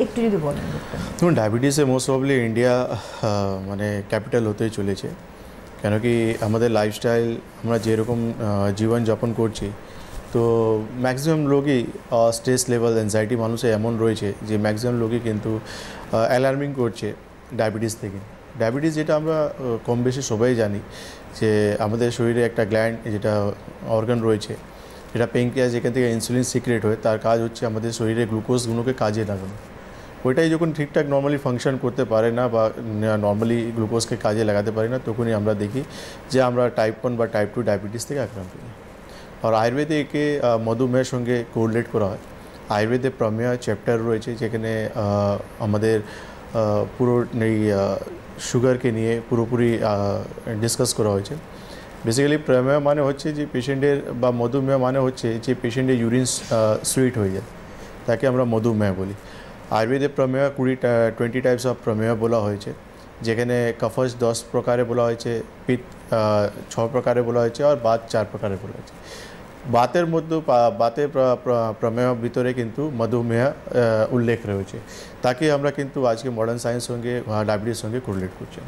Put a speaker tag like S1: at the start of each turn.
S1: একটু যদি বলেন।
S2: দেখুন, ডায়াবেটিসে মোস্ট প্রবলি ইন্ডিয়া মানে ক্যাপিটাল হতেই চলেছে। কেন কি আমাদের লাইফস্টাইল, আমরা যেরকম জীবনযাপন করছি, তো ম্যাক্সিমাম লোকই স্ট্রেস লেভেল, অ্যাংজাইটি মানুষের এমন রয়েছে যে ম্যাক্সিমাম লোকই কিন্তু অ্যালার্মিং করছে ডায়াবেটিস থেকে। ডায়াবেটিস যেটা আমরা কম বেশি সবাই জানি যে আমাদের শরীরে একটা গ্ল্যান্ড, যেটা অর্গান রয়েছে, যেটা পেনক্রিয়াস, যেখান থেকে ইনসুলিন সিক্রেট হয়, তার কাজ হচ্ছে আমাদের শরীরে গ্লুকোজগুলোকে কাজে লাগানো। ওইটাই যখন ঠিকঠাক নর্মালি ফাংশন করতে পারে না বা নর্মালি গ্লুকোজকে কাজে লাগাতে পারি না, তখনই আমরা দেখি যে আমরা টাইপ 1 বা টাইপ 2 ডায়াবেটিস থেকে আক্রান্ত হই। আর আয়ুর্বেদে একে মধুমেহের সঙ্গে কোরিলেট করা হয়। আয়ুর্বেদে প্রমেয় চ্যাপ্টার রয়েছে, যেখানে আমাদের পুরো এই সুগারকে নিয়ে পুরোপুরি ডিসকাস করা হয়েছে। বেসিক্যালি প্রমেয় মানে হচ্ছে যে পেশেন্টের, বা মধুমেহ মানে হচ্ছে যে পেশেন্টের ইউরিন সুইট হয়ে যায়, তাকে আমরা মধুমেহ বলি। আয়ুর্বেদে প্রমেয় 20 টাইপস অফ প্রমেয় বলা হয়েছে, যেখানে কফজ 10 প্রকারে বলা হয়েছে, পিত্ত 6 প্রকারে বলা হয়েছে, আর বাত 4 প্রকারে বলা হয়েছে। বাতের মধ্যে বাতের প্রমেয় ভিতরে কিন্তু মধুমেহ উল্লেখ রয়েছে, তাকে আমরা কিন্তু আজকে মডার্ন সায়েন্স সঙ্গে ডায়াবেটিস সঙ্গে কোরিলেট করছি।